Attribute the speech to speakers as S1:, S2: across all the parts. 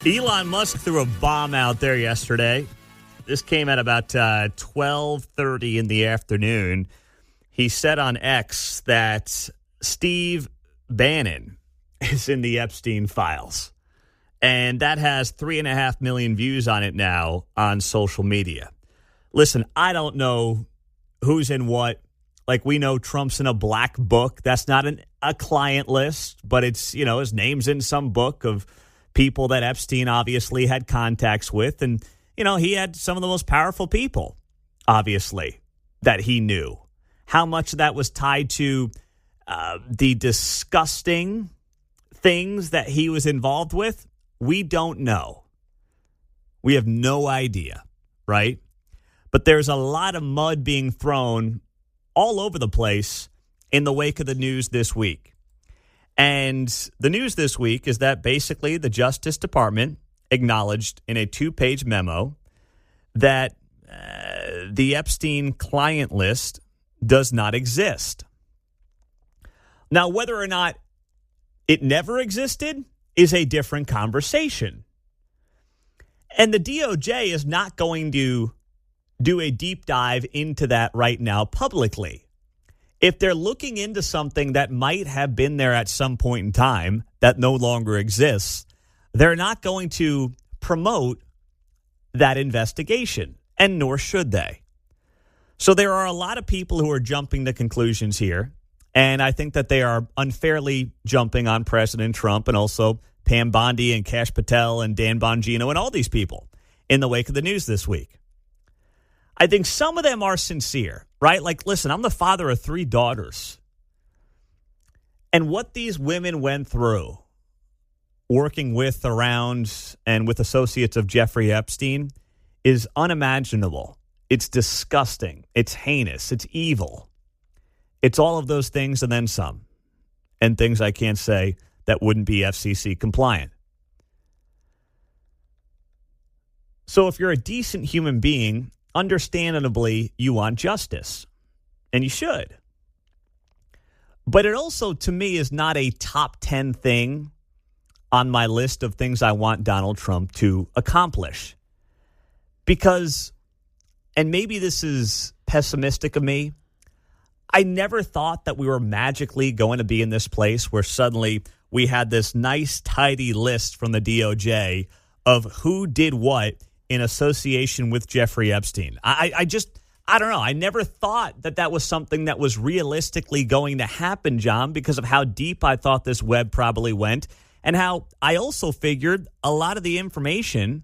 S1: Elon Musk threw a bomb out there yesterday. This came at about 12:30 in the afternoon. He said on X that Steve Bannon is in the Epstein files. And that has 3.5 million views on it now on social media. Listen, I don't know who's in what. Like, we know Trump's in a black book. That's not a client list, but it's, you know, his name's in some book of people that Epstein obviously had contacts with. And, you know, he had some of the most powerful people, obviously, that he knew. How much of that was tied to the disgusting things that he was involved with, we don't know. We have no idea, right? But there's a lot of mud being thrown all over the place in the wake of the news this week. And the news this week is that basically the Justice Department acknowledged in a 2-page memo that the Epstein client list does not exist. Now, whether or not it never existed is a different conversation. And the DOJ is not going to do a deep dive into that right now publicly. If they're looking into something that might have been there at some point in time that no longer exists, they're not going to promote that investigation, and nor should they. So there are a lot of people who are jumping to conclusions here, and I think that they are unfairly jumping on President Trump and also Pam Bondi and Kash Patel and Dan Bongino and all these people in the wake of the news this week. I think some of them are sincere, right? Like, listen, I'm the father of 3 daughters. And what these women went through working with, around, and with associates of Jeffrey Epstein is unimaginable. It's disgusting. It's heinous. It's evil. It's all of those things and then some. And things I can't say that wouldn't be FCC compliant. So if you're a decent human being, understandably, you want justice, and you should. But it also, to me, is not a top 10 thing on my list of things I want Donald Trump to accomplish. Because, and maybe this is pessimistic of me, I never thought that we were magically going to be in this place where suddenly we had this nice, tidy list from the DOJ of who did what in association with Jeffrey Epstein. I don't know. I never thought that that was something that was realistically going to happen, John, because of how deep I thought this web probably went and how I also figured a lot of the information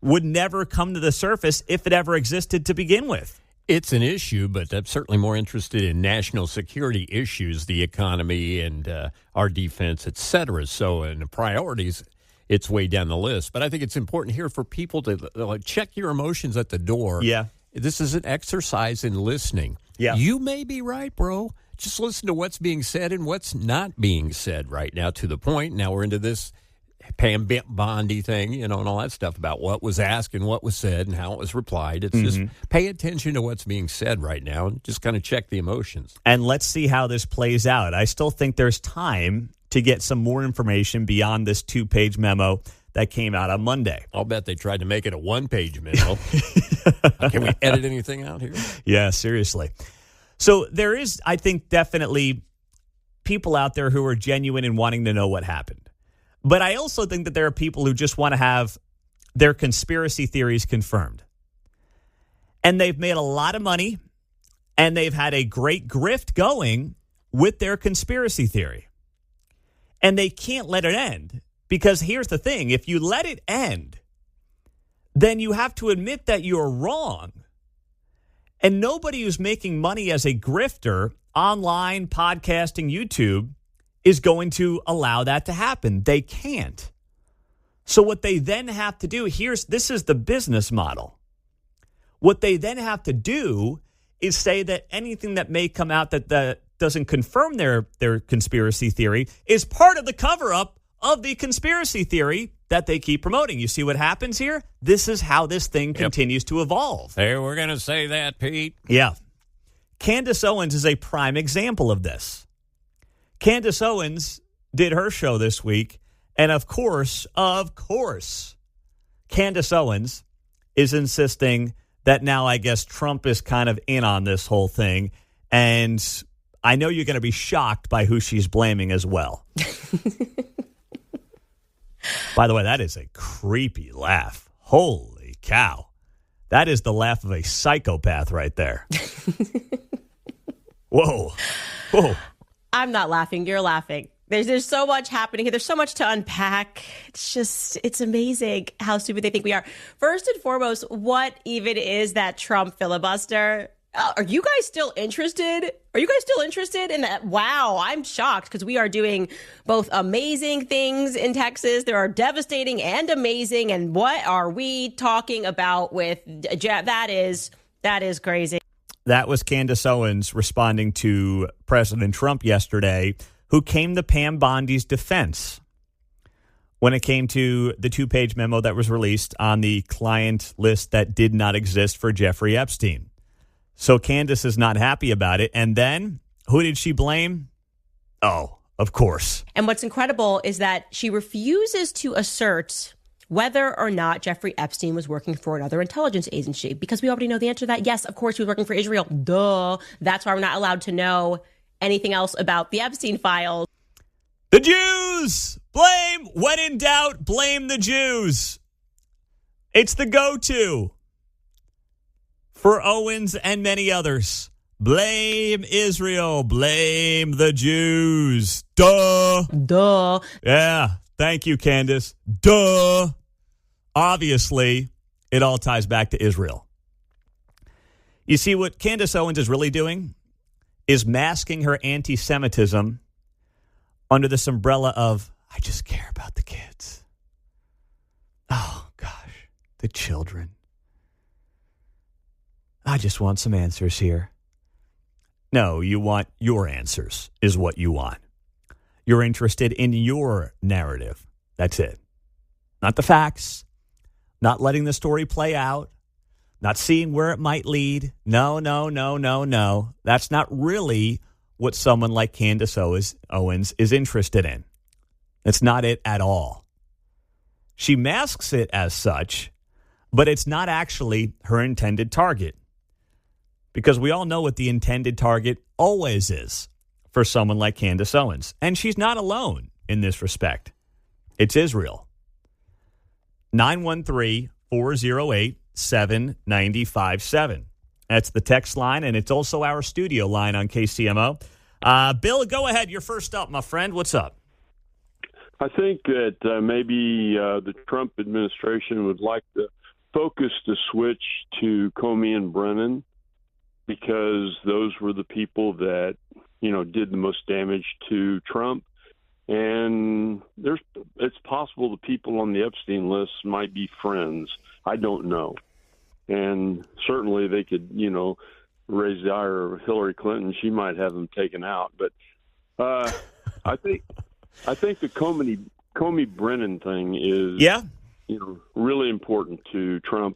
S1: would never come to the surface if it ever existed to begin with.
S2: It's an issue, but I'm certainly more interested in national security issues, the economy and our defense, et cetera. So in the priorities, it's way down the list. But I think it's important here for people to check your emotions at the door.
S1: Yeah.
S2: This is an exercise in listening.
S1: Yeah.
S2: You may be right, bro. Just listen to what's being said and what's not being said right now to the point. Now we're into this Pam Bondi thing, you know, and all that stuff about what was asked and what was said and how it was replied. It's just pay attention to what's being said right now and just kind of check the emotions.
S1: And let's see how this plays out. I still think there's time to get some more information beyond this 2-page memo that came out on Monday.
S2: I'll bet they tried to make it a 1-page memo. Can we edit anything out here?
S1: Yeah, seriously. So there is, I think, definitely people out there who are genuine in wanting to know what happened. But I also think that there are people who just want to have their conspiracy theories confirmed. And they've made a lot of money, and they've had a great grift going with their conspiracy theory. And they can't let it end. Because here's the thing. If you let it end, then you have to admit that you're wrong. And nobody who's making money as a grifter, online, podcasting, YouTube, is going to allow that to happen. They can't. So what they then have to do, this is the business model. What they then have to do is say that anything that may come out that doesn't confirm their conspiracy theory is part of the cover-up of the conspiracy theory that they keep promoting. You see what happens here? This is how this thing continues to evolve.
S2: Hey, we're going to say that, Pete.
S1: Yeah. Candace Owens is a prime example of this. Candace Owens did her show this week, And of course, Candace Owens is insisting that now I guess Trump is kind of in on this whole thing. And I know you're going to be shocked by who she's blaming as well. By the way, that is a creepy laugh. Holy cow. That is the laugh of a psychopath right there. Whoa. Whoa.
S3: I'm not laughing. You're laughing. There's so much happening here. There's so much to unpack. It's amazing how stupid they think we are. First and foremost, what even is that Trump filibuster? Are you guys still interested? Are you guys still interested in that? Wow, I'm shocked because we are doing both amazing things in Texas. There are devastating and amazing. And what are we talking about with that is crazy.
S1: That was Candace Owens responding to President Trump yesterday, who came to Pam Bondi's defense when it came to the 2-page memo that was released on the client list that did not exist for Jeffrey Epstein. So Candace is not happy about it. And then who did she blame? Oh, of course.
S3: And what's incredible is that she refuses to assert whether or not Jeffrey Epstein was working for another intelligence agency, because we already know the answer to that. Yes, of course, he was working for Israel. Duh. That's why we're not allowed to know anything else about the Epstein files.
S1: The Jews! When in doubt, blame the Jews. It's the go-to for Owens and many others. Blame Israel. Blame the Jews. Duh.
S3: Duh.
S1: Yeah. Thank you, Candace. Duh. Obviously, it all ties back to Israel. You see, what Candace Owens is really doing is masking her anti-Semitism under this umbrella of, I just care about the kids. Oh, gosh, the children. I just want some answers here. No, you want your answers is what you want. You're interested in your narrative. That's it. Not the facts. Not letting the story play out. Not seeing where it might lead. No. That's not really what someone like Candace Owens is interested in. That's not it at all. She masks it as such, but it's not actually her intended target. Because we all know what the intended target always is for someone like Candace Owens. And she's not alone in this respect. It's Israel. 913-408-7957. That's the text line, and it's also our studio line on KCMO. Bill, go ahead. You're first up, my friend. What's up?
S4: I think that maybe the Trump administration would like the focus to switch to Comey and Brennan, because those were the people that, did the most damage to Trump. And it's possible the people on the Epstein list might be friends. I don't know. And certainly they could, raise the ire of Hillary Clinton. She might have them taken out. But I think the Comey Brennan thing is really important to Trump,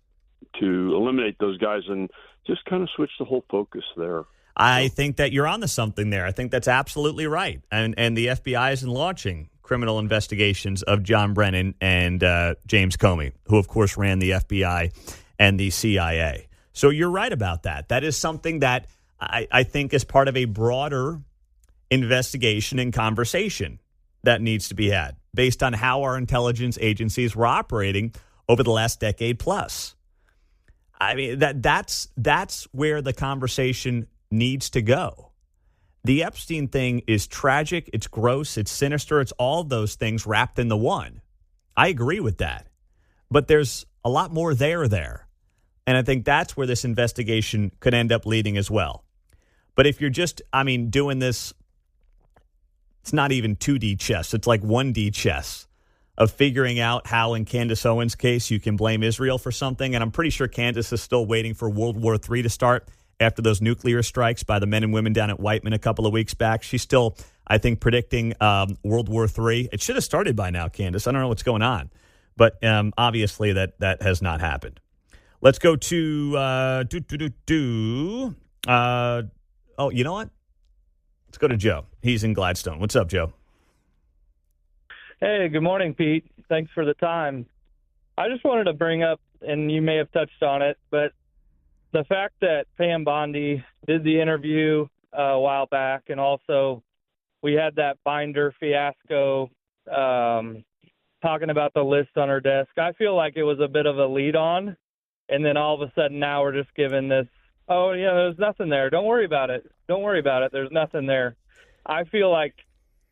S4: to eliminate those guys and just kind of switch the whole focus there.
S1: I think that you're onto something there. I think that's absolutely right. And the FBI isn't launching criminal investigations of John Brennan and James Comey, who, of course, ran the FBI and the CIA. So you're right about that. That is something that I think is part of a broader investigation and conversation that needs to be had based on how our intelligence agencies were operating over the last decade plus. I mean, that's where the conversation needs to go. The Epstein thing is tragic, it's gross, it's sinister, it's all those things wrapped into one. I agree with that. But there's a lot more there. And I think that's where this investigation could end up leading as well. But if you're just, doing this, it's not even 2D chess, it's like 1D chess of figuring out how, in Candace Owens' case, you can blame Israel for something. And I'm pretty sure Candace is still waiting for World War III to start after those nuclear strikes by the men and women down at Whiteman a couple of weeks back. She's still, I think, predicting World War III. It should have started by now, Candace. I don't know what's going on. But obviously that has not happened. Let's go to, you know what? Let's go to Joe. He's in Gladstone. What's up, Joe?
S5: Hey, good morning, Pete. Thanks for the time. I just wanted to bring up, and you may have touched on it, but the fact that Pam Bondi did the interview a while back, and also we had that binder fiasco talking about the list on her desk. I feel like it was a bit of a lead on, and then all of a sudden now we're just given this, oh, yeah, there's nothing there. Don't worry about it. Don't worry about it. There's nothing there. I feel like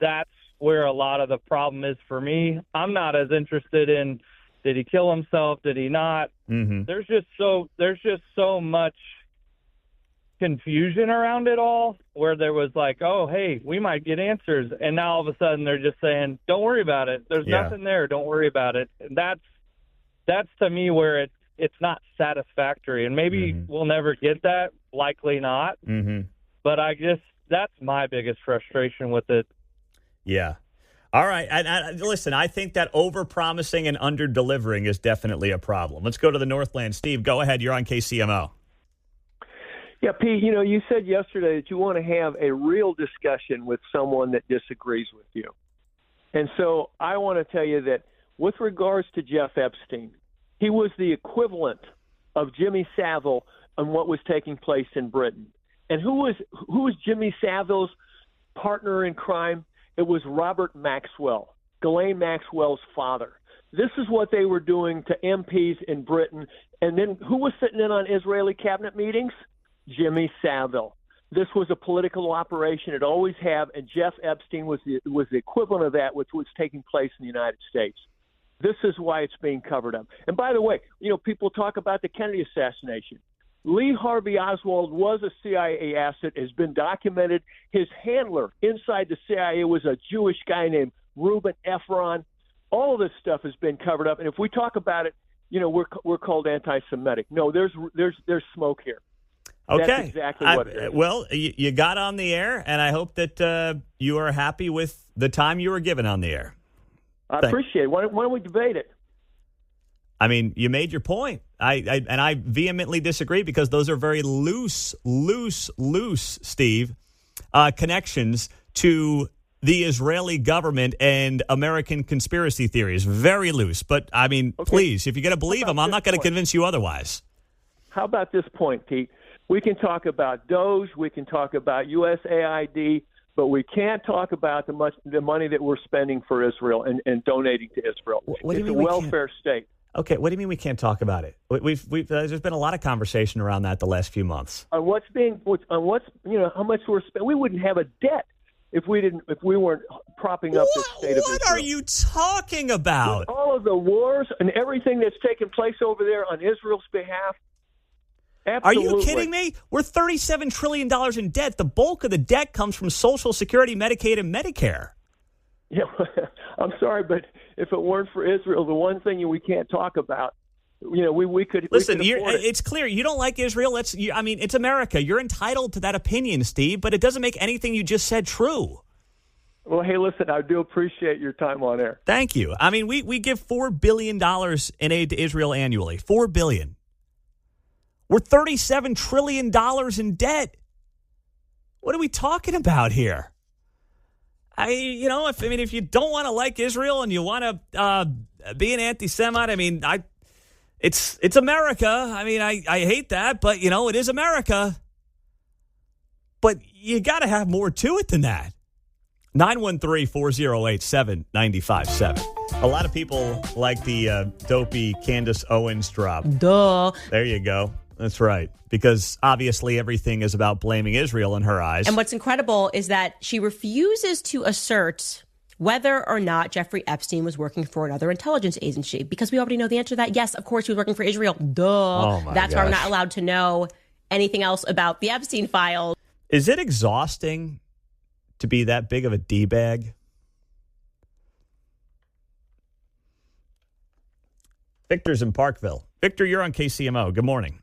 S5: that's where a lot of the problem is for me. I'm not as interested in, did he kill himself? Did he not?
S1: Mm-hmm.
S5: There's just so much confusion around it all, where there was like, oh, hey, we might get answers, and now all of a sudden they're just saying, don't worry about it. There's nothing there. Don't worry about it. And that's to me where it's not satisfactory, and maybe we'll never get that. Likely not.
S1: Mm-hmm.
S5: But that's my biggest frustration with it.
S1: Yeah. All right. And listen, I think that over-promising and under-delivering is definitely a problem. Let's go to the Northland. Steve, go ahead. You're on KCMO.
S6: Yeah, Pete, you said yesterday that you want to have a real discussion with someone that disagrees with you. And so I want to tell you that with regards to Jeff Epstein, he was the equivalent of Jimmy Savile on what was taking place in Britain. And who was Jimmy Savile's partner in crime? It was Robert Maxwell, Ghislaine Maxwell's father. This is what they were doing to MPs in Britain. And then who was sitting in on Israeli cabinet meetings? Jimmy Savile. This was a political operation. It always have, and Jeff Epstein was the equivalent of that, which was taking place in the United States. This is why it's being covered up. And by the way, people talk about the Kennedy assassination. Lee Harvey Oswald was a CIA asset, has been documented. His handler inside the CIA was a Jewish guy named Reuben Efron. All of this stuff has been covered up. And if we talk about it, we're called anti-Semitic. No, there's smoke here.
S1: Okay.
S6: That's exactly what it is.
S1: Well, you got on the air, and I hope that you are happy with the time you were given on the air.
S6: I appreciate it. Why don't we debate it?
S1: I mean, you made your point. I vehemently disagree because those are very loose, Steve, connections to the Israeli government and American conspiracy theories. Very loose. But, I mean, Please, if you're going to believe them, I'm not going to convince you otherwise.
S6: How about this point, Pete? We can talk about Doge, we can talk about USAID, but we can't talk about the money that we're spending for Israel and donating to Israel. It's a welfare state.
S1: Okay, what do you mean we can't talk about it? There's been a lot of conversation around that the last few months.
S6: On how much we're spending. We wouldn't have a debt if we weren't propping up this state of Israel.
S1: What are you talking about?
S6: With all of the wars and everything that's taken place over there on Israel's behalf. Absolutely.
S1: Are you kidding me? We're $37 trillion in debt. The bulk of the debt comes from Social Security, Medicaid, and Medicare.
S6: Yeah, I'm sorry, but if it weren't for Israel, the one thing we can't talk about, we could
S1: listen.
S6: We could afford it.
S1: It's clear you don't like Israel. It's America. You're entitled to that opinion, Steve, but it doesn't make anything you just said true.
S6: Well, hey, listen, I do appreciate your time on air.
S1: Thank you. I mean, we give $4 billion in aid to Israel annually. $4 billion. We're $37 trillion in debt. What are we talking about here? If you don't want to like Israel and you want to be an anti-Semite, it's America. I hate that, but it is America. But you got to have more to it than that. 913-408-7957. A lot of people like the dopey Candace Owens drop.
S3: Duh.
S1: There you go. That's right. Because obviously everything is about blaming Israel in her eyes.
S3: And what's incredible is that she refuses to assert whether or not Jeffrey Epstein was working for another intelligence agency, because we already know the answer to that. Yes, of course, he was working for Israel. Duh.
S1: Oh my
S3: That's
S1: gosh.
S3: why we're not allowed to know anything else about the Epstein files.
S1: Is it exhausting to be that big of a D-bag? Victor's in Parkville. Victor, you're on KCMO. Good morning.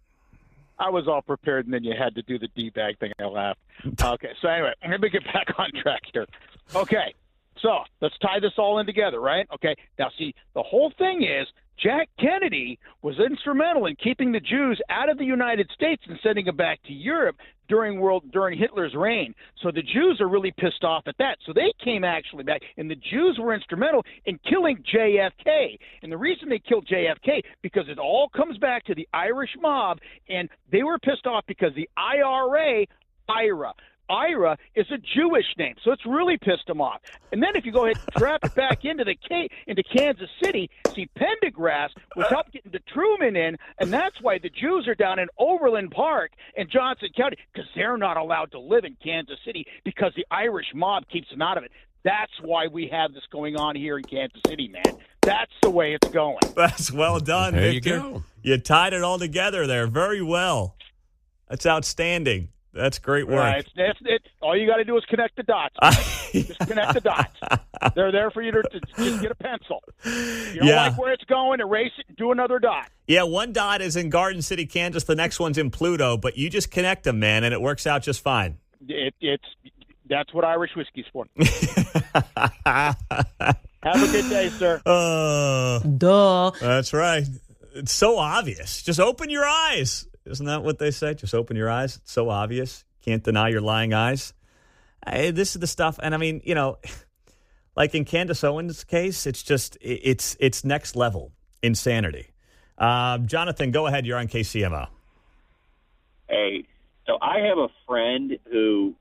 S7: I was all prepared, and then you had to do the D-bag thing. I laughed. Okay, so anyway, let me get back on track here. Okay, so let's tie this all in together, right? Okay, now see, the whole thing is Jack Kennedy was instrumental in keeping the Jews out of the United States and sending them back to Europe. during Hitler's reign. So the Jews are really pissed off at that. So they came actually back, and the Jews were instrumental in killing JFK. And the reason they killed JFK, because it all comes back to the Irish mob, and they were pissed off because the IRA is a Jewish name, so it's really pissed them off. And then if you go ahead and trap it back into Kansas City, see, Pendergrass was helped getting the Truman in, and that's why the Jews are down in Overland Park and Johnson County, because they're not allowed to live in Kansas City because the Irish mob keeps them out of it. That's why we have this going on here in Kansas City, man. That's the way it's going.
S1: That's well done,
S2: There
S1: Victor.
S2: you go.
S1: You tied it all together there very well. That's outstanding. That's great work.
S7: Right. All you got to do is connect the dots. Just connect the dots. They're there for you to just get a pencil. You don't like where it's going, erase it and do another dot.
S1: Yeah, one dot is in Garden City, Kansas. The next one's in Pluto, but you just connect them, man, and it works out just fine.
S7: That's what Irish whiskey's for. Have a good day, sir.
S3: Duh.
S1: That's right. It's so obvious. Just open your eyes. Isn't that what they say? Just open your eyes. It's so obvious. Can't deny your lying eyes. This is the stuff. And I mean, like in Candace Owens' case, it's just, it's next level insanity. Jonathan, go ahead. You're on KCMO.
S8: Hey, so I have a friend who,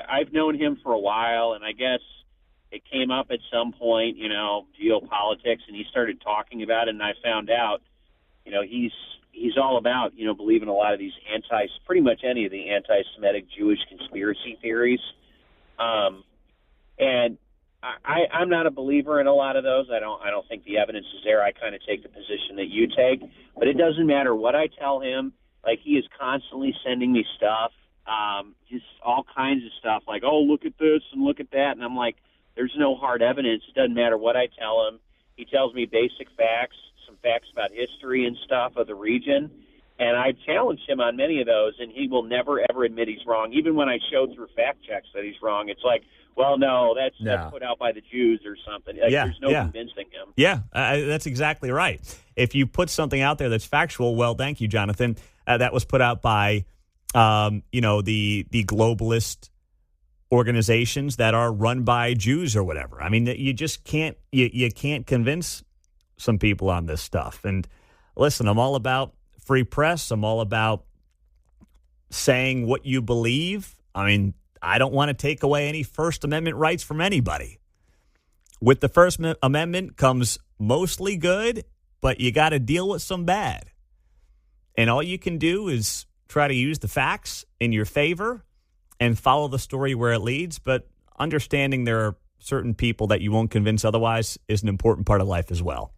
S8: I've known him for a while, and I guess it came up at some point, geopolitics, and he started talking about it, and I found out, he's all about, believing a lot of these pretty much any of the anti-Semitic Jewish conspiracy theories. And I'm not a believer in a lot of those. I don't think the evidence is there. I kind of take the position that you take, but it doesn't matter what I tell him. Like, he is constantly sending me stuff, just all kinds of stuff, like, oh, look at this and look at that. And I'm like, there's no hard evidence. It doesn't matter what I tell him. He tells me basic facts, some facts about history and stuff of the region, and I challenged him on many of those, and he will never, ever admit he's wrong. Even when I show through fact checks that he's wrong, it's like, well, no, that's put out by the Jews or something. Like, there's no convincing him.
S1: Yeah, that's exactly right. If you put something out there that's factual, well, thank you, Jonathan. That was put out by, the globalist organizations that are run by Jews or whatever. I mean, you just can't you can't convince some people on this stuff. And listen, I'm all about free press. I'm all about saying what you believe. I mean, I don't want to take away any First Amendment rights from anybody. With the First Amendment comes mostly good, but you got to deal with some bad. And all you can do is try to use the facts in your favor and follow the story where it leads. But understanding there are certain people that you won't convince otherwise is an important part of life as well.